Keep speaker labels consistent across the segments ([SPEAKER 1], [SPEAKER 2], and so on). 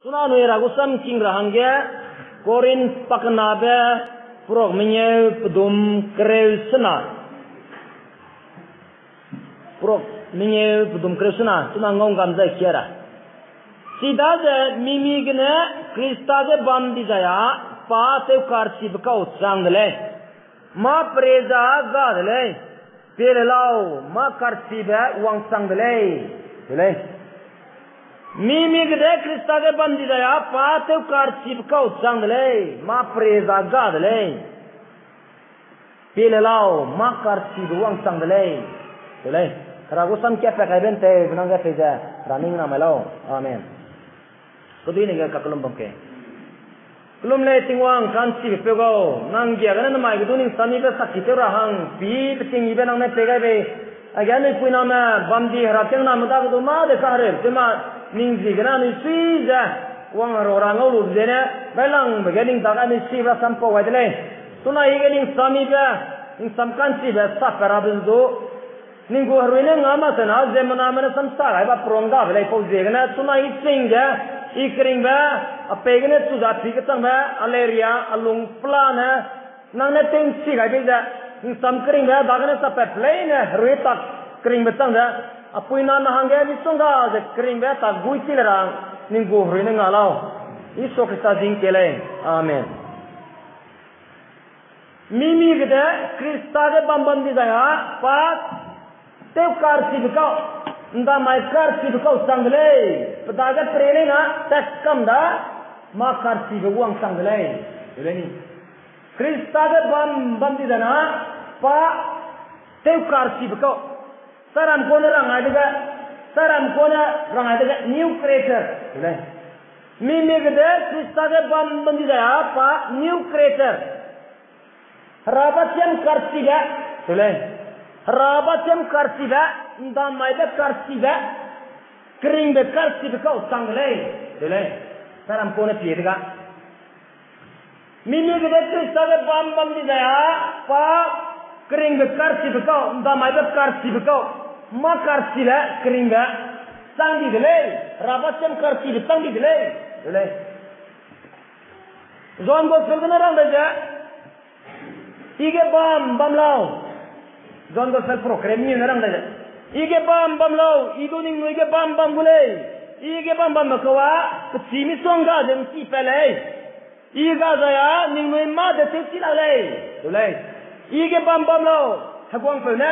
[SPEAKER 1] Suna nueragu sam kingrahangge korin paknabe prok menye pedum kreusna prok menye pedum kreusna suna ngong gamza kiara sida de mimi gene krista de bandi jaya pa te karsi bkau changle ma preza gadle pelao ma karsi be wang changle le mimi gede krista de bandi jaya pa te karsi bkau changle ma preza gadle pelao ma karsi be wang changle le ragu sam kya pa kai bente binanga feja running na malo amen kodui ne ga kaklum bangke kulum le tingwang kansi pego nang gya gana mai guduni sami be sakite rahang bi ting ibe nang ne pegai be again ne puina ma bandi harateng na muda gudu ma de sare jema ningji gana ni sija wang rorang lu jene belang begening daga ni siba sampo wadle tuna igening sami be ing samkansi be sapara bindu ningu harwene ngama sana zemana mana samsara ba pronga bele ko jegana tuna itsinga ikring ba apegene suja thikatang ba aleria alung plan ha nang ne teng si ga be ing samkring ba bagane sa pe plane ruita kring betang da apuina na hange ni songa je kring ba ta guitilrang ningu harwene ngalao iso krista jing kele amen mimi gede krista de bambandi daya pa te karsi bkau nda mai karsi bkau sangle padaga training na takam da ma karsi bguang sangle ileni krista de bandi dana pa te karsi bkau saram kona rangai daga new creator ile mimi gede krista de bandi da pa new creator rabatyan karsi ga ile rabatem karsiba nda maida karsiba kring be karsiba kau sangle dele saram kone piedga mimi gede krista de bam di daya pa kring be karsiba kau nda maida karsiba kau ma karsila kring be sangi dele rabatem karsiba sangi dele zon go selgana rang deja ige bam lao John go self program ni narang dada. Ige bam lo, ido ning ige bam gule. Ige bam makawa, kecimi songa jeng si pele. Iga zaya ning ma de te sila le. Dole. Ige bam lo, hagwang pe na.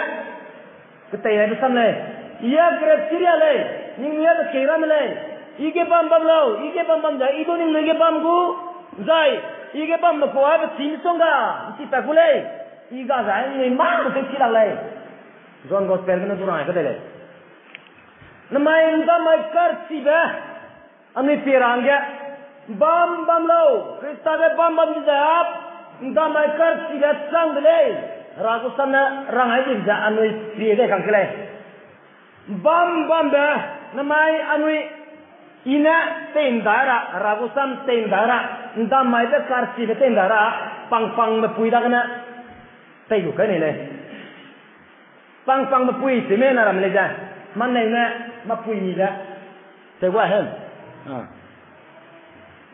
[SPEAKER 1] Ketaya besam le. Ia grab siria le. Ning ia de kira le. Ige bam lo, ige bam da ido ning ige bam gu. Zai, ige bam makawa kecimi songa si pekule. Iga zai ni ma de sila le. John gospel kena durang ke dele. Namai inda mai karsi be. Ami pirangya bam lo. Krista be bam di jap. Inda mai karsi be sang dele. Ragu sana rangai di jap anu piye kang kele. Bam be. Namai anu ina tendara. Ragu sam tendara. Inda mai be karsi be tendara. Pang me puida kena. Tayu kan ini. Pang mapui si mena ram leja. Mana ina mapui ni dah. Segwa hen.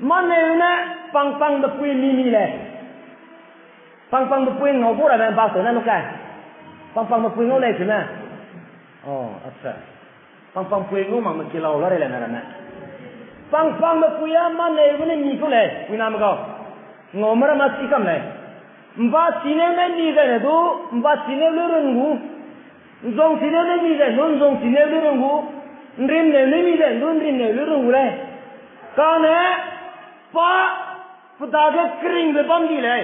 [SPEAKER 1] Mana ina pang mapui mimi le. Pang mapui ngobu ada bahasa na nukai. Pang mapui ngole si mana. Oh, apa? Pang mapui ngobu mak kilau lari le nara na. Pang mapui ya mana ina ni kule. Wina makau. Ngomara masih kam le. Mbak sini ni kan tu. Mbak sini lurungu. Zong sini ni je, non zong sini lurungu, nrim ni je, non nrim lurungu le. Karena pa pedagang kering bebam di le.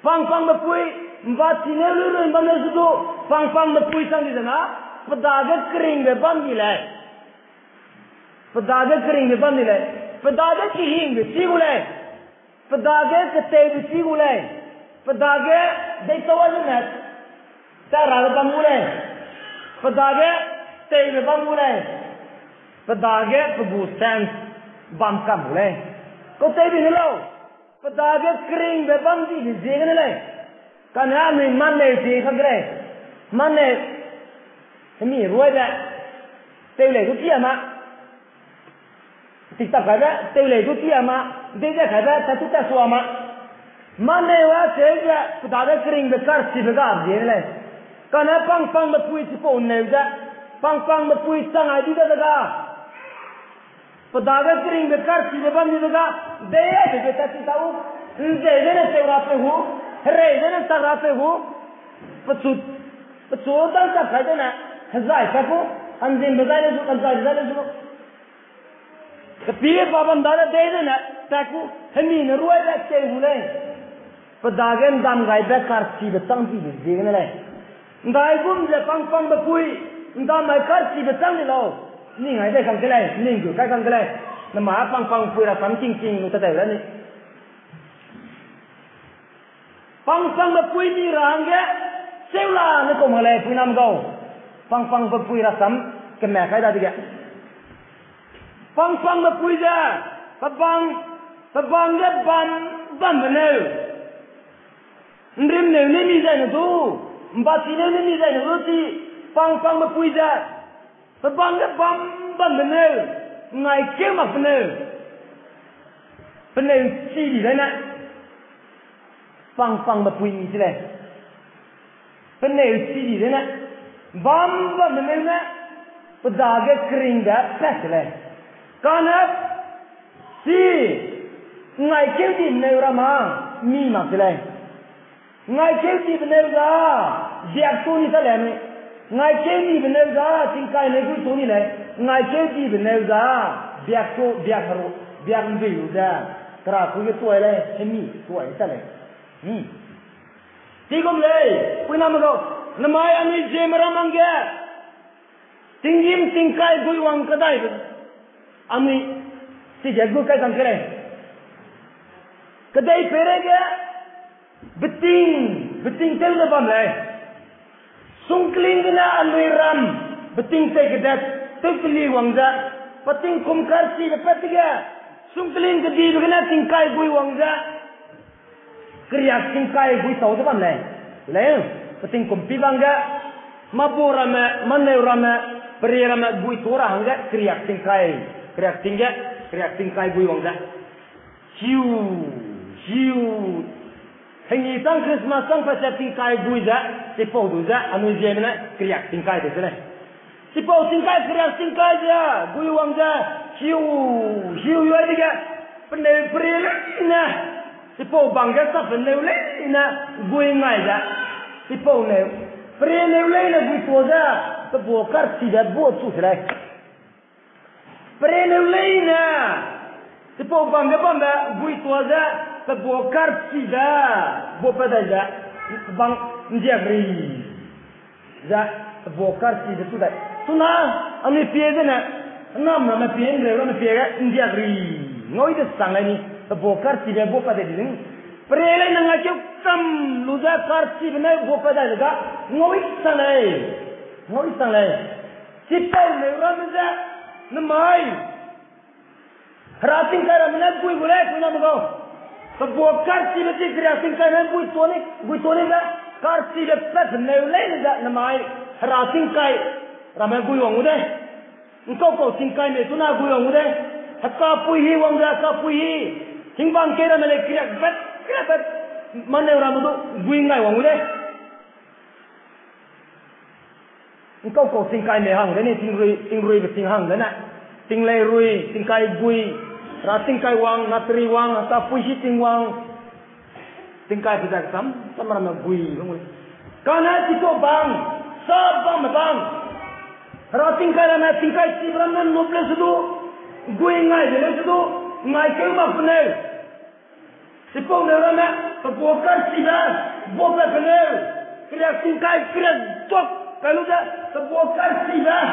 [SPEAKER 1] Pang mapui, mbak sini lurung bam le sudu, pang mapui sang di sana, pedagang kering bebam di le. Pedagang kering bebam di le. Pedagang kihing besi gule. Pedagang ketei besi gule. Pedagang detawajan net. Cara bangule, pedagang teh bangule, pedagang pebusan bangkam bule. Kau teh ni lo, pedagang kering bebang di jangan le. Karena ni mana sih kagre, mana ni ruai dah. Teh le tu dia mak, ติดตาใครแบบเตเลยทุกที่มาเด็กใครแบบทัดทุกแต่สวามามันเนี่ยว่าเสียจะพุทธาได้กริ่งเบการสิบกาบเดียเลยกันนะปังมาปุยสิปนเนี่ยจะปังมาปุยสังไอดีได้ก็พุทธาได้กริ่งเบการสิบบันดีได้ก็เดี๋ยวเด็กทัดที่เท้าเดี๋ยวเนี่ยเสวราไปหูเรื่อยเนี่ยสักราไปหูปัจจุบันจะใครจะเนี่ยหายสักหูอันเดิมได้เลยสุดอันใจได้เลยสุดก็พี่ป้าบันดาลเดี๋ยวเนี่ยแต่กูเห็นมีนรวยแบบเจ้าหูเลยพอดาเกนดำไก่แบบคาร์ซีแบบตั้งที่ดีกันเลยได้กุมจะปังแบบคุยดำไก่คาร์ซีแบบตั้งที่เรานี่ไงได้กันกันเลยนี่กูใครกันกันเลยน้ำมาปังคุยเราทำจริงๆอุตส่าห์แล้วนี่ปังแบบคุยมีร่างแกเซลล์นี่ก็มาเลยคุยน้ำเขาปังแบบคุยเราทำกันแม่ใครได้ดีแกปังแบบคุยจ้ะปังแกบันเหนื่อยริมเนี่ยไม่มีใจนะดูบัดที่เนี่ยไม่มีใจนะดูที่ปังมาปุยจ้ะปังแกบันเหนื่อยไงเกี่ยวมาเหนื่อยชีดีเลยนะปังมาปุยนี่ใช่ไหมเหนื่อยชีดีเลยนะบันเหนื่อยนะปดาเกคริงเดะแปะเลยการนับชีไงเกี่ยวที่เหนื่อยรามามีมาใช่ไหมไงเกี่ยวที่เป็นเรื่องเดียกตัวนี้เท่าไหร่ไหมไงเกี่ยวที่เป็นเรื่องจริงใจในกุศลนี่เลยไงเกี่ยวที่เป็นเรื่องเดียกตัวเดียกรู้เดียกไม่รู้จ้ะกระคุยตัวอะไรเห็นมีตัวอะไรเท่าไหร่ที่ก็เลยคุยน้ำมันก็น้ำไม้อันนี้เจมรามังแกจริงยิ้มจริงใจคุยวังก็ได้อันนี้ที่จะคุยกันกันเลยก็ได้เปรย์แกbeting tel na bam lai sungkling na alwiram beting te kedat tekli wangza pating kumkar si patiga sungkling kedi begana tingkai bui wangza kriya tingkai bui tau de bam lai pating kumpi bangga mabura me maneura me perira me bui tora hangga kriya tingkai bui wangza hiu Hengi sang Christmas sang pasal tingkai buiza, sepau buiza, anu jemena kriak tingkai tu sana. Sepau tingkai kriak tingkai je, bui wang je, hiu you ada ke? Pendai perina, sepau bangga tak pendai lena, bui ngai je, sepau ne, perina lena bui tua je, terbukar tidak buat tu selai. Perina lena, sepau bangga bui tua je. Terbukar tidak buat pada je bang menjadi je terbukar tidak tu dah sunah ambil piaga na enam nama piaga ni nama piaga menjadi ngoi tu sangat ni terbukar tidak buat pada je perele nang acuk tam luza kar tidak buat pada je ngoi sangat sipau ni orang je namai rating kara mana kui boleh kui nama kau Terbukar si beti kriya tingkai nan bui toni ga kar si lepet neulai ga namai ratingkai ramai bui wang udah engkau kau tingkai me tuna bui wang udah hakka puhi wang ga ka puhi hingbang kera mele kriya bet mana orang tu bui ngai wang udah engkau kau tingkai me hang ni tingrui beting hang na tinglai rui tingkai bui rating kai wang natri wang atau puisi ting wang tingkai kita sama nama bui karena itu bang sabang rating kai nama tingkai si beranan noble sudu bui ngai jelas sudu ngai kau mak benar sepuluh nama terbukar si dah bukar benar kira tingkai kira tok kalau dah terbukar si dah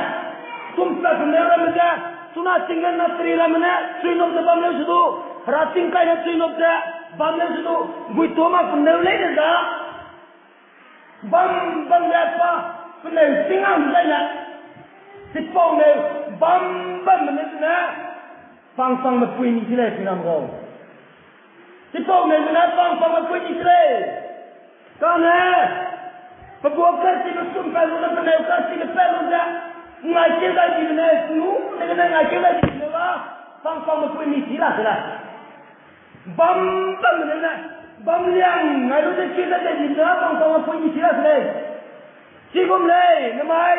[SPEAKER 1] tumpah benar benar Suna tinggal natri lamana, suinok de bamle sudu, rating kai na suinok de bamle sudu, gui toma pendeu le da, bam apa, pendeu singang dana, sipong le, bam le na, pang mepui ni sile sinam kau, sipong le na pang mepui ni sile, kana, pebukar si besum kalau na pendeu kasi le pelu da. Ngaji lagi ni, nu dengan ngaji lagi ni lah. pang mà quên mi chỉ là thế này bấm này này bấm liang ngày lúc đấy kia đã gì nữa pang mà quên mi chỉ là thế này chỉ gom lấy nó mai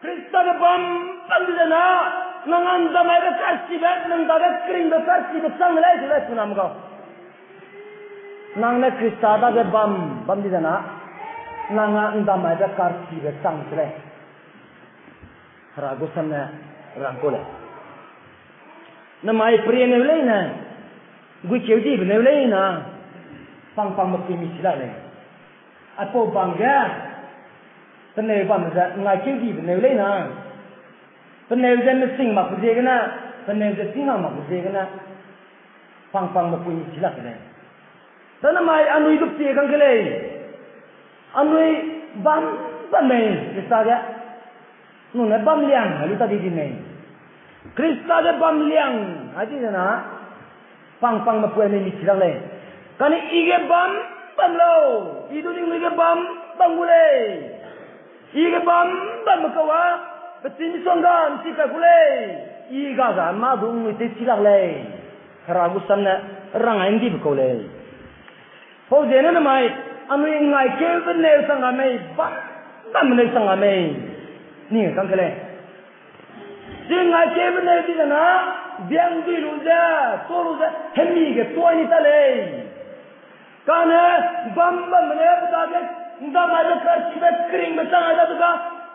[SPEAKER 1] Krista cái bấm đi ra nó nang anda mai cái cắt chỉ biết nang ta cái kring cái cắt chỉ biết sang lấy thế này nam có nang này Krista ta cái bấm đi ra nó nang anda mai cái cắt chỉ biết sang thế này ragu sana ragu le na mai priya ne le na gui cheu di ne le na pang ma ki mi sila le apo bangga tene bam za ngai cheu di ne le na tene zen sing ma ku je kana tene zen sing ma ku je kana pang ma ku mi sila le tana mai anui dup ti kang le anui bam ne isa ga nuna bam liang lalu tadi dinai Krista de bam liang aji na pang mapuai ni cirang le kan ige bam lo idu ning ige bam gule ige bam makawa betin songgan tika gule iga ga ma dung ni te cirang le ragu samna rang indi ko le ho je na mai anu ngai ke ben ne sanga mai bam ne sanga mai ni kan kale singa chebe ne di na biang di luza toruza hemi ge toani tale kana bam ne buta ge nda ma de kar chibe kring be tanga da ga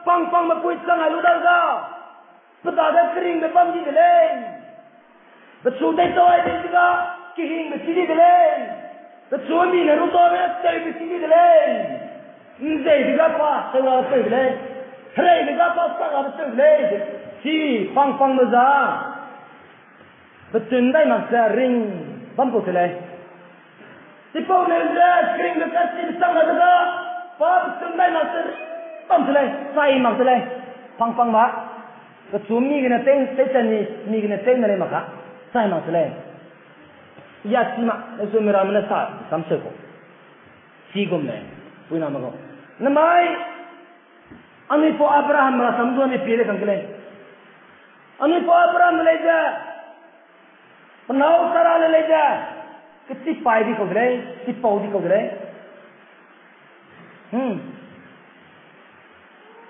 [SPEAKER 1] pang ma pui tanga lu da ga buta ge kring be bam di le be su de to ai di ga ki hing be di le be su mi ne ru to be tai be di le nze di ga pa se la pe le Hei, mereka pasang apa tu leh? Si pang meza, betul dah masa ring bambu tu leh. Si pang meza kering dekat si besar ada tak? Pak betul dah masa ring bambu tu leh. Saya mak tu leh. Pang mak, kesumi kena teng ni kena teng nilai maka. Saya mak tu leh. Ya si mak, esok merah mana sah samsek ko. Si gom leh, punya nama ko. Namai. Ani po Abraham mala samdo ni pire kan kele ani po Abraham leja penau sarale leja kiti pai di ko kele ti pau di ko kele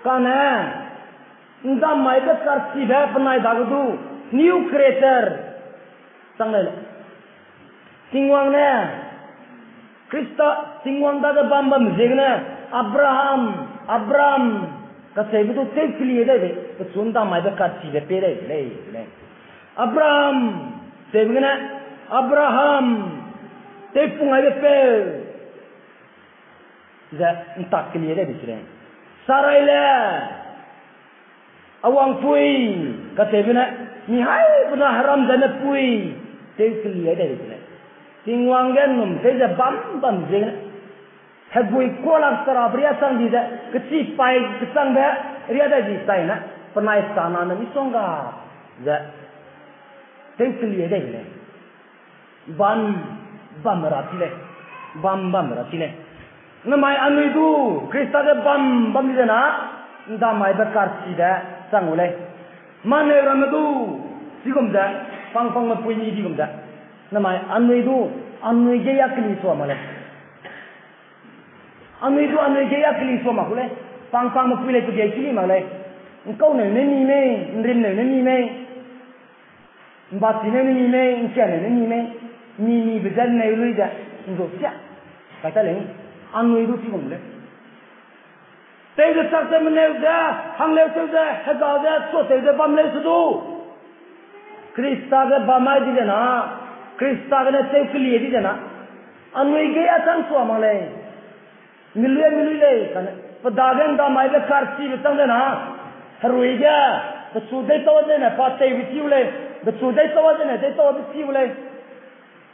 [SPEAKER 1] kana nda mai ka karti ba panai dagudu new creator sangle singwang ne Krista singwang da bam jegna Abraham kasi betul terpilih dah betul mai dekat si bepere le Abraham sebegana Abraham terpungai bepel dah entah pilih dah betul Sarai le awang pui kasi begana ni hai pernah haram dana pui terpilih dah betul tingwang genum saya bam je Habui kolak tera beriasang di dah kecil pai kesang dah riada di sana pernah sana nami songga dah tempeli ada ni bam rati le bam rati le namai anu itu Krista ke bam di sana nda mai bekar si dah sang oleh mana orang itu sigum dah pang mapui ni sigum dah namai anu itu anu jaya kini suama le anu jaya kili so makule pang ma pile tu jaya kili makule engkau ne ni me ndrin ne ni me mbati ne ni me nchen ne ni me ni bezal ne luida ndo sia kata le anu itu si kumle te de sakte mene da hang le tu da hada da so te de bam le su Krista ga bamai di na Krista ga ne te kili di na anu jaya sang so makule milu le kan pedagang dah mai le karsi betang dena haruiga besudai tawa dena patai bitiu le besudai tawa dena dai tawa bitiu le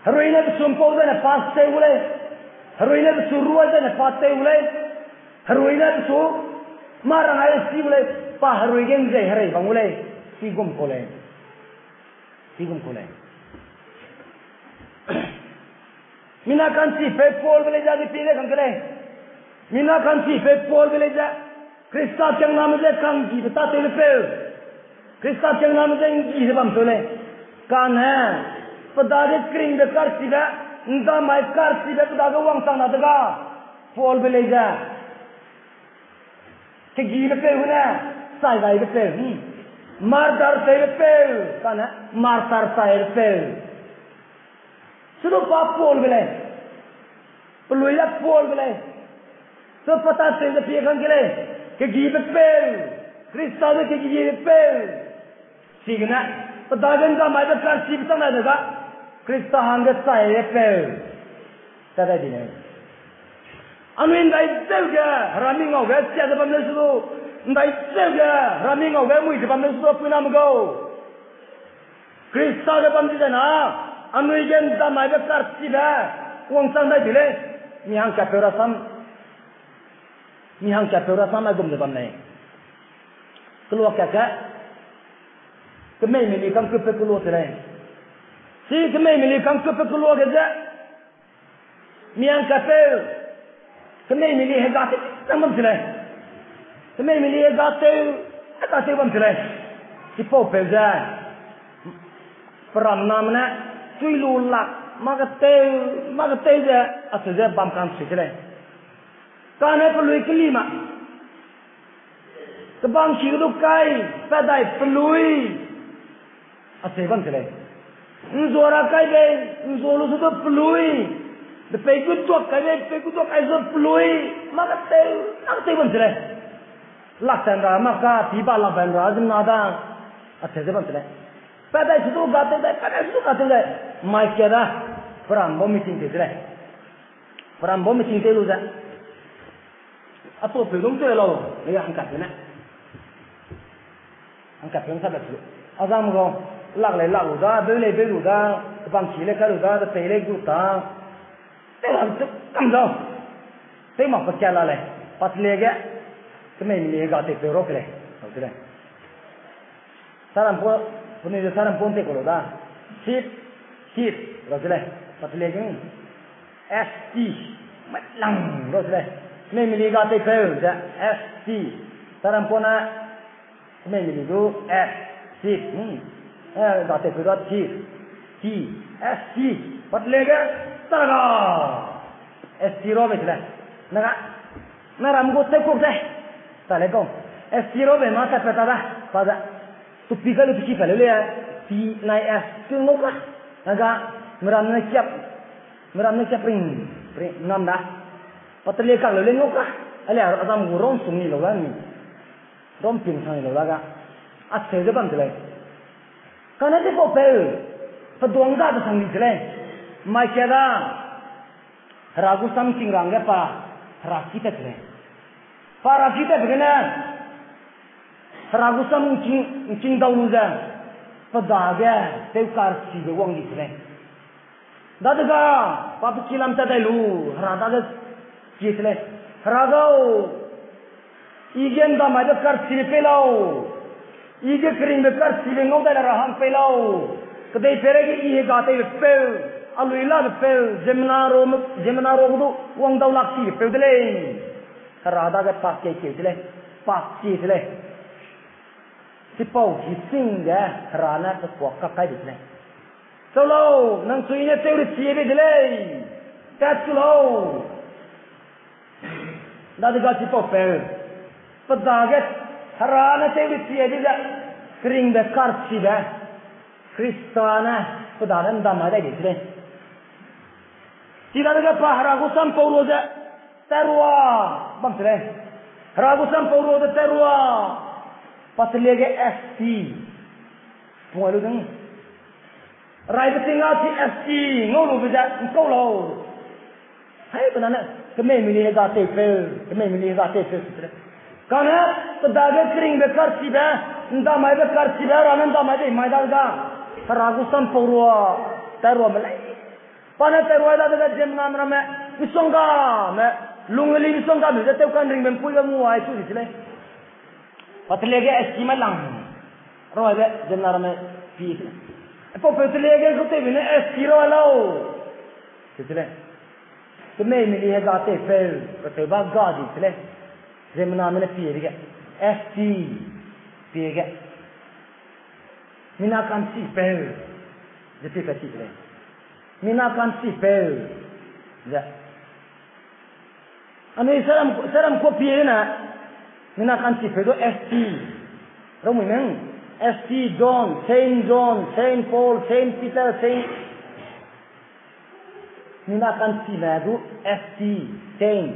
[SPEAKER 1] haruina besumpo dena patai ule haruina besurua dena patai ule haruina besu marang ai si ule pa haruigen jai harai bang ule sigum kole mina kan si pe pol bele jadi pile kan kere Mina kan si pe pol beleja Krista chang nam je kan ji ta te le pe Krista chang nam je ji se bam so le Karena pada kering bekar sida, entah mai kar sida pada uang sang nadaga, fall belajar. Kegi betul mana, saya betul. Mardar saya betul, karena martar saya betul. Sudah apa fall belai, peluilah fall belai. Sepatah saya berpikiran kile, kegi betul, Kristus itu kegi betul. Sehingga pedagang kami berkar sih betul nadaga. Kristus hangga saya betul. Tadi dia. Anu indai selga, rami ngau gak siapa pembelas itu. Indai selga, rami ngau gak mui siapa pembelas itu apa nama kau? Kristus ada pembelas na. Anu ijen kami berkar sih dah. Uang sandai bile, mihang kaperasam, agam depan ni. Keluar kakak. Kemai milikam kepe keluar terang. Si kemai milikam kepe keluar kerja. Miang kapel. Kemai milik hegate tambam terang. Kemai milik hegate tambam terang. Si popel dah. Peram namanya tuilulak magate dah. Asal dah bamkan si terang. Karena perlu kelima. Kebang cirukai pedai pelui. Asal bang terang. Nzora kai be, nzolo sudah pelui. Depai kutuk kai zor pelui. Magate bang terang. Laksanra maka tiba laksanra nada. Asal bang terang. Pedai sudah gate dah. Mai kira peram meeting terang. Peram meeting terus dah. Atau belum tu lalu, dia angkat ni. Angkat yang sahaja tu. Azam kau, lag dah, beli dah, kebang cile kalau dah, terpilih tu dah. Terang tu, kam dah. Terima percaya lah. Pas lagi, kemana ni gati perok le, betul tak? Saram pun te kalau dah. Sip, betul tak? Pas lagi ni, ST, matlang, betul tak? Kami milik gati pel, dah ST. Saram pun kami milik tu ST. Gati pel tu T, ST. Pat lega, teraga. ST robe tu lah. Naga muka tekuk dah. Tak lekong. ST robe masa peta dah. Pada tu pikal tu kipal le ya. T naik S tu ngok lah. Naga meram nak siap ring enam dah. Patria kalau lengok lah, alah asam gurung sungi loga ni, rom pingsan loga ka, asal je bang celai. Karena dia popel, peduang dah bersang ni celai. Macam ragu samcing rangga pa, rakita celai. Pa rakita begini, ragu samcing daun je, pedaga, tekar si bewang di celai. Dah juga, pa pecilam tadi lu, rada Kisle, ragau, ijen dah macam kar sini pelau, ijen kering bekar sini ngau dah rahang pelau, kedai pergi iye gate pel, aluilah pel, jemenaro tu, uang daulat si pel dele, rada ke pakai kisle, si pau kising dah, rana kesuak kakai dele. Solo, nang suinya teori siapa dele, kacau. Dah dikasih popel, pedagang harana cewek dia kering bekar sih dah, Kristana pedagang dah mana gitu deh. Tidak ada apa haragusan pauroja terua, bang sih. Haragusan pauroja terua, pasliage ST, pengalu deng. Rai betinggal si ST, ngolu bisa engkau lau. Hai benar. Kami milik gati pel. Karena pedagang kering bekar sida, entah mai bekar sida, ramen entah mai dah dah. Haragusan purua, terua melai. Pana terua dah dah jemna merame, bisongga, me lungeli bisongga, me jatuh kan ring mempuy kamu ay tu disini. Patlege estima lang, roa dah jemna merame pi. Apa patlege tu bine estiro lau, disini. Kami milik gati pel, ketebak gadi, sile. Zemna mana piye ST, piye. Minakan si pel, jadi kasih le minakan si pel ya anu seram kopi na minakan si pel do ST romu neng ST John Saint Paul Saint Peter Saint minakan si na do ST Saint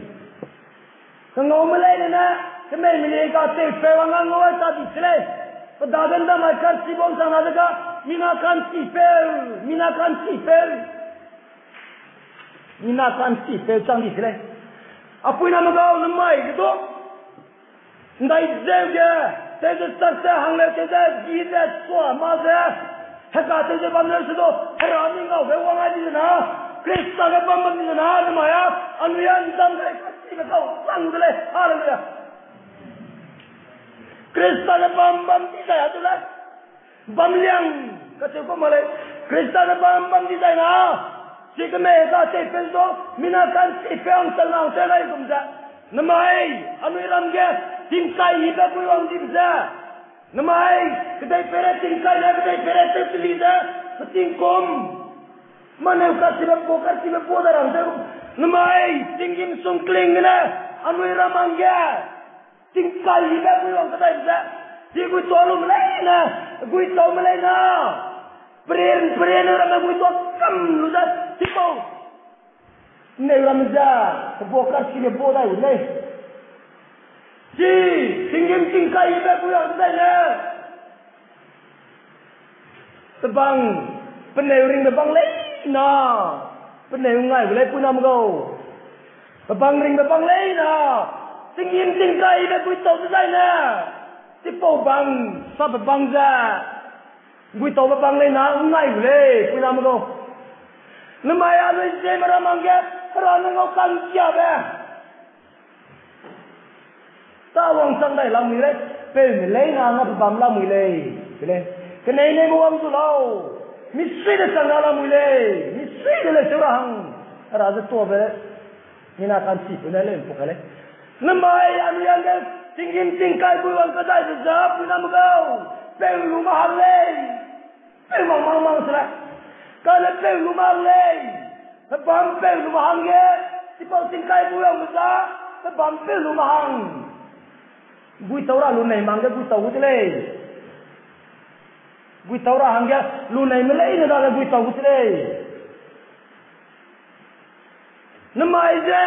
[SPEAKER 1] kangau malay na kemel milih ka te pewangan ngawai tadi sile padagan da makar si bom sang nadaga minakan si pel sang di sile apoi nama kau namai gitu ndai zevge teze sakse hangle teze gide swa maze heka teze bamler sudo herani ngau bewang adi na Krista ke bambam di na namaya anuyan dam ke kasi kau sang dile haleluya Krista ke bambam di saya tu lah bamliang kata ko malay Krista ke bambam di saya na si kemeka si peldo minakan si peang tanang telai kumza namai anu iramge tingkai hiba kuiwang dimza namai kedai peret tingkai na kedai peret terlida petingkom mana ukasi bepo darang tu namai tingim sungkling na anu iramangge tingkai hiba kuiwang kedai dimza si kui tolong melena kui tau melena Peren orang aku itu kam ludah tipau. Nei orang meza sebokar sini boda ini. Si tinggi tingkai ibu yang saya. Tebang peneuring tebang leh. Na peneung ngai boleh pun nama kau. Tebang ring tebang leh na. Tinggi tingkai ibu itu saya. Tipau bang sab bangza. Gue tahu bang le na ngai le pula mo namaya le je mara mangge rana ngau kan sia be tawang sang dai lam le pe le na nga bam lam le kenai ne mo am tu lao misri de sang lam le misri de le surang raza to be ni na kan si ne le pokale namaya anu yang tingin tingkai buang kadai jawab pula mo pe rumah le Memang salah. Kalau perlu malai, sebab perlu mahangnya, tipau tingkai buang besar, sebab perlu mahang. Gue tahu lah lunai mangga gue tahu tu le. Gue tahu lah hangga lunai melai ni dah gue tahu tu le. Nama aja,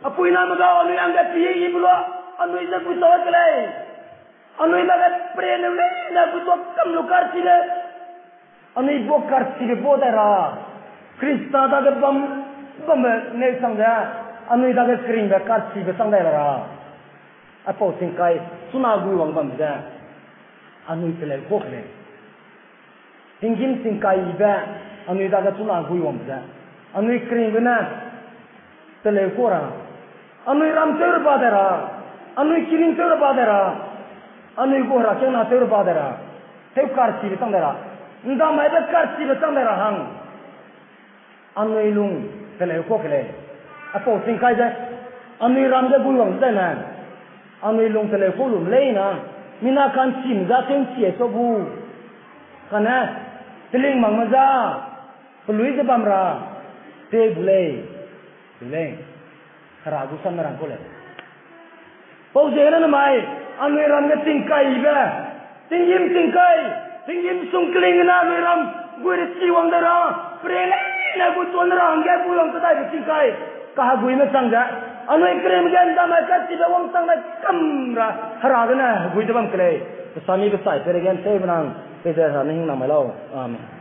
[SPEAKER 1] apa ini nama kau anu yang kat piye ibu lo, anu aja gue tahu tu le. Anu aja kat pernah le, nak gue tahu kam lukar sila. Anu ibu karsi ke boda ra, Krista dah ke bam ne sang dah, anu dah ke kering dah karsi ke sang dah ra. Apa tingkai sunagu wang bam dah, anu itu le bok le. Tinggi tingkai dah, anu dah ke sunagu wang dah, anu kering bena, telekora, anu ram ter boda ra, anu kiring ter boda ra, anu gora kena ter boda ra, teu karsi ke sang dah ra. Entah macam karsi besar merah hang, anu ilung telekok le, apa tingkai je, anu ramja buang sana, anu ilung telekok lum leina, mina kan sim jatuh cie sobu, karena teling mang maza, pelui je bamra, te boleh, keragu sana merang kole. Pau jangan namai, anu ramja tingkai be, tinggi sungkling na miram gue reciwang darah pernah na gue tuan orang gak pulang kedai bertingkai kah gue mesang gak anu ikrem ganda macam tidak wang sang nak kamra haragana gue jawab kelai kesami besar pergi saya menang saya nih nama lau amin